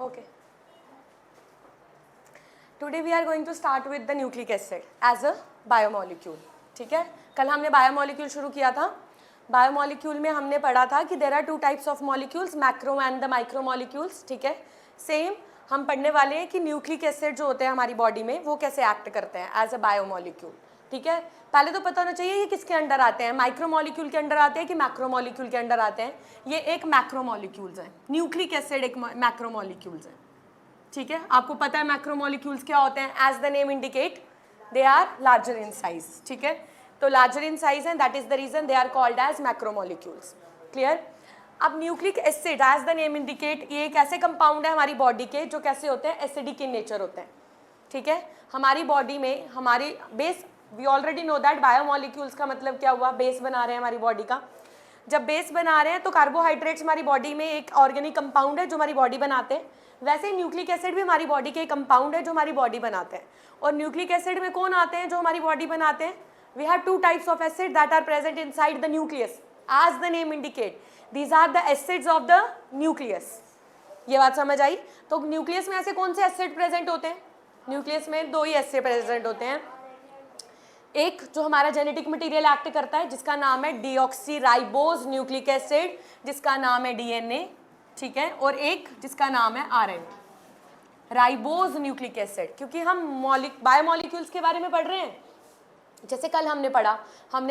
Okay. Today we are going to start with the nucleic acid as a biomolecule. ठीक है, कल हमने biomolecule शुरू किया था. बायोमोलिक्यूल में हमने पढ़ा था कि there are two types of molecules, macro and the micro molecules. ठीक है, सेम हम पढ़ने वाले हैं कि न्यूक्लिक एसिड जो होते हैं हमारी बॉडी में वो कैसे एक्ट करते हैं एज अ बायोमोलिक्यूल. ठीक है, पहले तो पता होना चाहिए ये किसके अंडर आते हैं, माइक्रो मॉलिक्यूल के अंडर आते हैं कि मैक्रो मॉलिक्यूल के अंडर आते हैं. ये एक मैक्रो मॉलिक्यूल्स हैं, न्यूक्लिक एसिड एक मैक्रो मॉलिक्यूल्स हैं. ठीक है, आपको पता है मैक्रो मॉलिक्यूल्स क्या होते हैं, as the name indicate they are larger in size. ठीक है, तो लार्जर इन साइज है, that is the reason they are called as macromolecules. Clear. अब nucleic acid as the name indicate ये एक ऐसे कंपाउंड है हमारी बॉडी के जो कैसे होते हैं, एसिडिक इन नेचर होते हैं. ठीक है, हमारी बॉडी में हमारी base, we already know that biomolecules का मतलब क्या हुआ, बेस बना रहे हैं हमारी बॉडी का. जब बेस बना रहे हैं तो कार्बोहाइड्रेट्स हमारी बॉडी में एक ऑर्गेनिक कंपाउंड है जो हमारी बॉडी बनाते हैं. वैसे ही न्यूक्लिक एसिड भी हमारी बॉडी के एक कंपाउंड है जो हमारी बॉडी बनाते हैं. और न्यूक्लिक एसिड में कौन आते हैं जो हमारी बॉडी बनाते हैं, we have two types of acid that are present inside the nucleus as the name indicate. These are the acids of the nucleus. ये बात समझ आई. तो न्यूक्लियस में ऐसे कौन से एसिड प्रेजेंट होते हैं, न्यूक्लियस में दो ही एसिड प्रेजेंट होते हैं. एक जो हमारा जेनेटिक मटेरियल एक्ट करता है जिसका नाम है डीऑक्सीराइबोज न्यूक्लिक एसिड, जिसका नाम है डीएनए. ठीक है, और एक जिसका नाम है आरएनए, राइबोज न्यूक्लिक एसिड. क्योंकि हम बायोमोलिक्यूल्स के बारे में पढ़ रहे हैं, जैसे कल हमने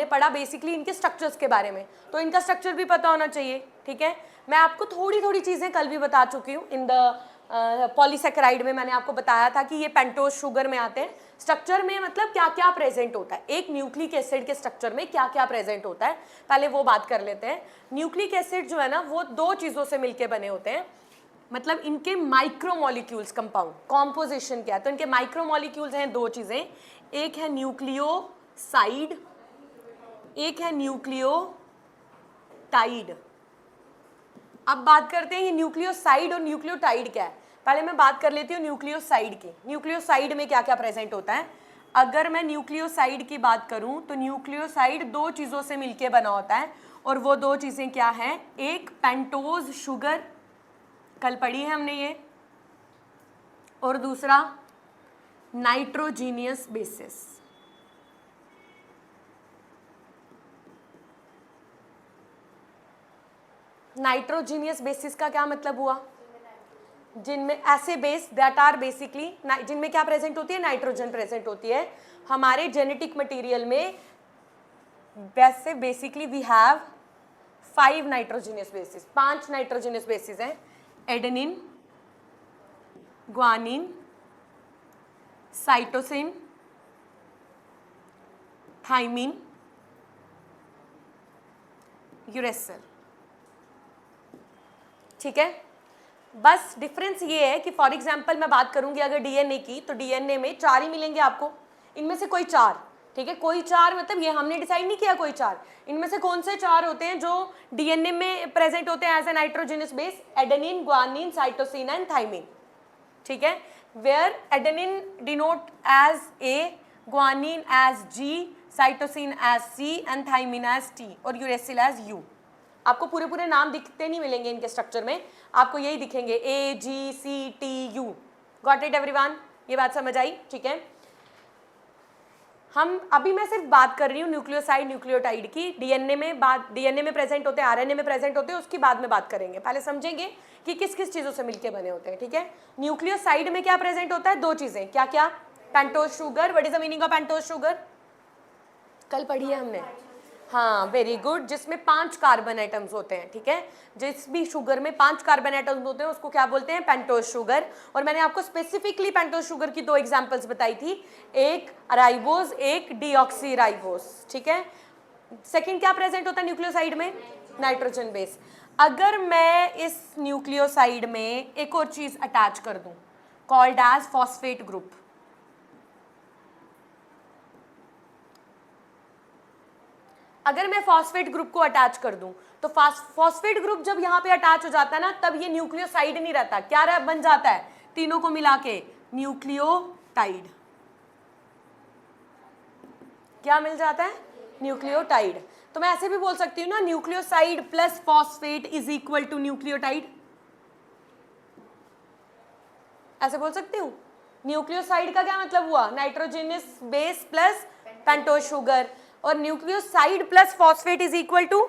पढ़ा बेसिकली इनके स्ट्रक्चर्स के बारे में, तो इनका स्ट्रक्चर भी पता होना चाहिए. ठीक है, मैं आपको थोड़ी चीज़ें कल भी बता चुकी हूँ. इन द पॉलीसेकेराइड में मैंने आपको बताया था कि ये पेंटोज शुगर में आते हैं. स्ट्रक्चर में मतलब क्या क्या प्रेजेंट होता है, एक न्यूक्लिक एसिड के स्ट्रक्चर में क्या क्या प्रेजेंट होता है, पहले वो बात कर लेते हैं. न्यूक्लिक एसिड जो है ना वो दो चीज़ों से मिलके बने होते हैं. मतलब इनके माइक्रोमोलिक्यूल्स कंपाउंड कॉम्पोजिशन क्या है, तो इनके माइक्रोमोलिक्यूल्स हैं दो चीज़ें. एक है न्यूक्लियोसाइड, एक है न्यूक्लियोटाइड. अब बात करते हैं ये न्यूक्लियोसाइड और न्यूक्लियोटाइड क्या है. पहले मैं बात कर लेती हूँ न्यूक्लियोसाइड की. न्यूक्लियोसाइड में क्या क्या प्रेजेंट होता है. अगर मैं न्यूक्लियोसाइड की बात करूँ तो न्यूक्लियोसाइड दो चीज़ों से मिलके बना होता है, और वो दो चीज़ें क्या हैं, एक पेंटोज शुगर, कल पढ़ी है हमने ये, और दूसरा नाइट्रोजीनियस बेसिस. नाइट्रोजीनियस बेसिस का क्या मतलब हुआ, जिनमें ऐसे बेस दैट आर बेसिकली जिनमें क्या प्रेजेंट होती है, नाइट्रोजन प्रेजेंट होती है. हमारे जेनेटिक मटेरियल में वैसे basically we have 5 nitrogenous bases, 5 nitrogenous bases हैं. Adenine, guanine, cytosine, thymine, uracil. ठीक है, बस डिफरेंस ये है कि फॉर एग्जांपल मैं बात करूंगी अगर डीएनए की, तो डीएनए में 4 ही मिलेंगे आपको, इनमें से कोई 4. ठीक है, कोई 4 मतलब ये हमने डिसाइड नहीं किया कोई 4, इनमें से कौन से 4 होते हैं जो डीएनए में प्रेजेंट होते हैं as a nitrogenous base, adenine, guanine, cytosine and thymine. ठीक है, where adenine denote as A, guanine as G, cytosine as C and thymine as T, और यूरेसिल एज यू. आपको पूरे नाम दिखते नहीं मिलेंगे इनके स्ट्रक्चर में, आपको यही दिखेंगे A G C T U. Got it everyone, ये बात समझ आई. ठीक है, हम अभी मैं सिर्फ बात कर रही हूँ न्यूक्लियोसाइड न्यूक्लियोटाइड की. डीएनए में प्रेजेंट होते हैं, आरएनए में प्रेजेंट होते हैं, उसकी बाद में बात करेंगे. पहले समझेंगे कि किस किस चीज़ों से मिलके बने होते हैं. ठीक है, न्यूक्लियोसाइड में क्या प्रेजेंट होता है, दो चीज़ें, क्या क्या, pentose sugar. What is the meaning of pentose sugar, कल पढ़ी है हमने. हाँ, वेरी गुड, जिसमें 5 कार्बन एटम्स होते हैं. ठीक है, जिस भी शुगर में 5 कार्बन एटम्स होते हैं उसको क्या बोलते हैं, पेंटोज शुगर. और मैंने आपको स्पेसिफिकली पेंटोज शुगर की 2 एग्जांपल्स बताई थी, एक राइबोज, एक डीऑक्सीराइबोज. ठीक है, सेकंड क्या प्रेजेंट होता है न्यूक्लियोसाइड में, नाइट्रोजन बेस. अगर मैं इस न्यूक्लियोसाइड में एक और चीज अटैच कर दूं कॉल्ड एज फॉस्फेट ग्रुप, अगर मैं फॉस्फेट ग्रुप को अटैच कर दूं तो फॉस्फेट ग्रुप जब यहाँ पे अटैच हो जाता है ना, तब ये न्यूक्लियोसाइड नहीं रहता, क्या बन जाता है, तीनों को मिला के न्यूक्लियोटाइड. क्या मिल जाता है, न्यूक्लियोटाइड. तो मैं ऐसे भी बोल सकती हूँ ना, nucleoside plus phosphate is equal to nucleotide. ऐसे बोल सकती हूँ? न्यूक्लियोसाइड का क्या मतलब हुआ? Nitrogenous base plus pentose sugar, और nucleoside plus phosphate is equal to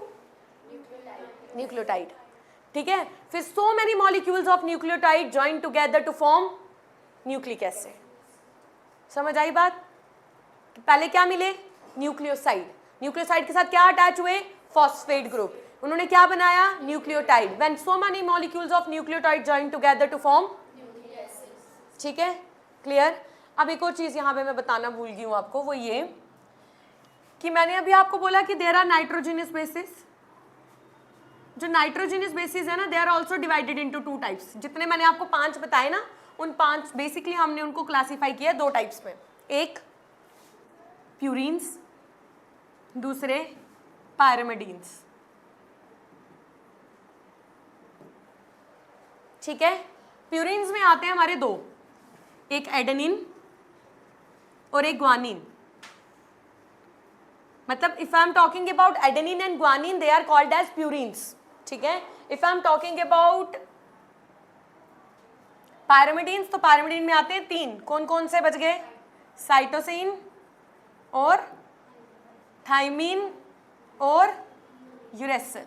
nucleotide, ठीक है? फिर so many molecules of nucleotide join together to form nucleic acid. समझ आई बात? पहले क्या मिले? न्यूक्लियोसाइड, न्यूक्लियोसाइड के साथ क्या अटैच हुए? फॉस्फेट ग्रुप, उन्होंने क्या बनाया? Nucleotide. When so many molecules of nucleotide join together to form, ठीक है, क्लियर? अब एक और चीज यहाँ पे मैं बताना भूल गई हूँ आपको, वो ये कि मैंने अभी आपको बोला कि देयर आर नाइट्रोजनस बेसिस। जो नाइट्रोजनस बेसिस है ना, they are also divided into 2 types. जितने मैंने आपको 5 बताए ना, उन 5 बेसिकली हमने उनको क्लासीफाई किया 2 टाइप्स में। एक प्यूरिन्स, दूसरे पायरिमिडीन्स, ठीक है? प्यूरिन्स में आते हैं हमारे 2, एक एडेनिन और एक ग्वानिन। मतलब if I am talking about adenine and guanine, they are called as purines, ठीक है? If I am talking about pyrimidines, तो पायरिमिडीन में आते हैं 3, कौन कौन से बच गए? साइटोसिन और थाइमीन और यूरेसिल।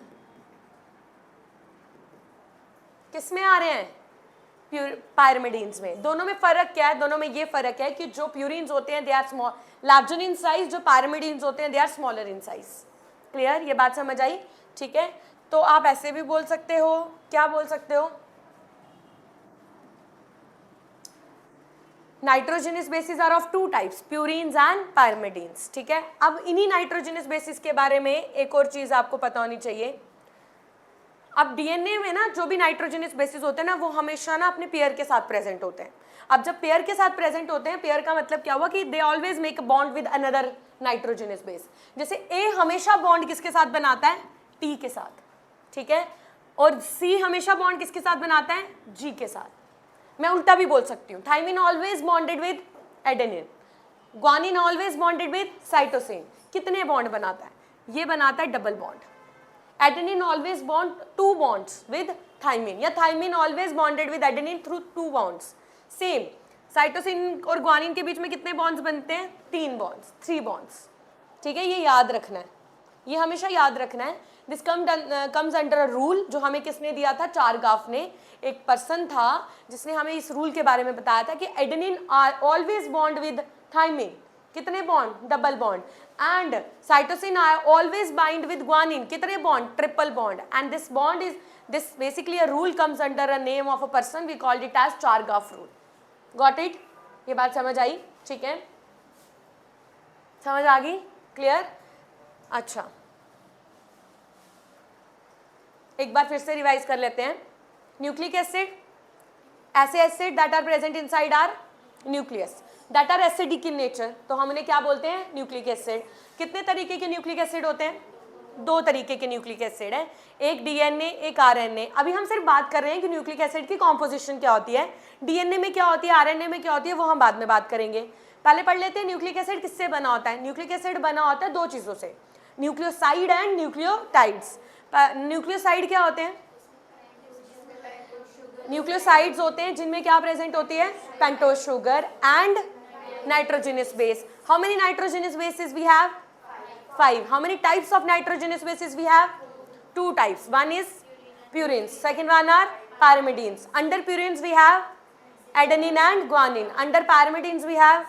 किस में आ रहे हैं? पायरिमिडीन्स में। दोनों में फर्क क्या है? दोनों में ये फर्क है कि जो प्यूरिन्स होते हैं they are small, larger in size, जो पायरिमिडीन्स होते हैं they are smaller in size. Clear? ये बात समझ आई? ठीक है, तो आप ऐसे भी बोल सकते हो, क्या बोल सकते हो? Nitrogenous bases are of 2 types, purines and pyrimidines, ठीक है? अब इन्हीं नाइट्रोजनस बेसिस के बारे में एक और चीज आपको पता होनी चाहिए। अब डीएनए में ना जो भी नाइट्रोजनस बेसिस होते हैं ना, वो हमेशा ना अपने पेयर के साथ प्रेजेंट होते हैं। अब जब पेयर के साथ प्रेजेंट होते हैं, पेयर का मतलब क्या हुआ कि they always make a bond with another nitrogenous base. जैसे ए हमेशा बॉन्ड किसके साथ बनाता है? टी के साथ, ठीक है? और सी हमेशा बॉन्ड किसके साथ बनाता है? जी के साथ। मैं उल्टा भी बोल सकती हूँ, thymine always bonded with adenine, guanine always bonded with cytosine. कितने बॉन्ड बनाता है? ये बनाता है double bond. Adenine always bond 2 bonds with thymine, या thymine always bonded with adenine through 2 bonds. Same cytosine और ग्वानिन के बीच में कितने बॉन्ड्स बनते हैं? 3 बॉन्ड्स, 3 बॉन्ड्स, ठीक है? ये याद रखना है, ये हमेशा याद रखना है। This comes under a rule, जो हमें किसने दिया था? चारगाफ ने। एक पर्सन था जिसने हमें इस रूल के बारे में बताया था कि adenine always bond with thymine, कितने bond? Double bond. And cytosine always bind with guanine, कितने bond? Triple bond. And this bond is, this basically a rule comes under a name of a person, we called it as Chargaff rule. Got it? ये बात समझ आई? ठीक है, समझ आ गई? Clear? अच्छा, एक बार फिर से रिवाइज कर लेते हैं। न्यूक्लिक एसिड, ऐसे acid that are present inside our nucleus, that are acidic in nature, तो हम उन्हें क्या बोलते हैं? Nucleic acid. कितने तरीके के न्यूक्लिक एसिड होते हैं? 2 तरीके के न्यूक्लिक एसिड है, एक डीएनए, एक आरएनए। अभी हम सिर्फ बात कर रहे हैं कि न्यूक्लिक एसिड की कॉम्पोजिशन क्या होती है, डीएनए में क्या होती है, आरएनए में क्या होती है, वो हम बाद में बात करेंगे। पहले पढ़ लेते हैं न्यूक्लिक एसिड किससे बना होता है। न्यूक्लिक एसिड बना होता है 2 चीज़ों से, न्यूक्लियोसाइड एंड न्यूक्लियोटाइड्स। न्यूक्लियोसाइड क्या होते हैं? न्यूक्लियोसाइड्स होते हैं जिनमें क्या प्रेजेंट होती है? Pentose sugar and nitrogenous base. How many nitrogenous bases we have? 5. How many types of nitrogenous bases we have? 2 types. One is purines, second one are pyrimidines. Under purines we have adenine and guanine. Under pyrimidines we have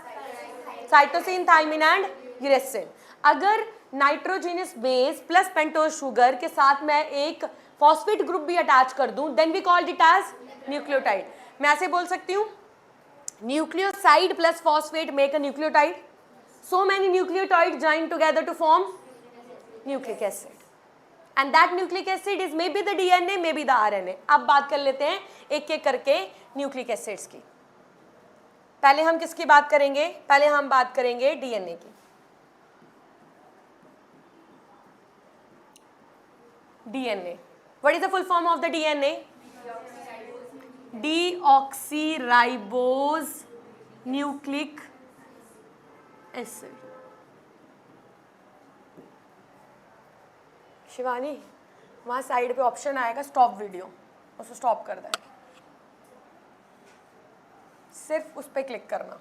cytosine, thymine and uracil. अगर nitrogenous base plus pentose sugar के साथ मैं एक phosphate group भी attach कर दूं, then we called it as nucleotide. मैं ऐसे बोल सकती हूँ, nucleoside plus phosphate make a nucleotide. So many nucleotides join together to form nucleic acid, and that nucleic acid is maybe the DNA, maybe the RNA. अब बात कर लेते हैं एक एक करके न्यूक्लिक एसिड्स की। पहले हम किसकी बात करेंगे? पहले हम बात करेंगे डीएनए की। DNA, what is the full form of the DNA? Deoxyribose nucleic acid. Shivani, वहाँ साइड पे ऑप्शन आएगा स्टॉप वीडियो, उसको स्टॉप कर दें। सिर्फ उस पर क्लिक करना।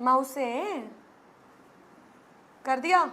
माउस से कर दिया।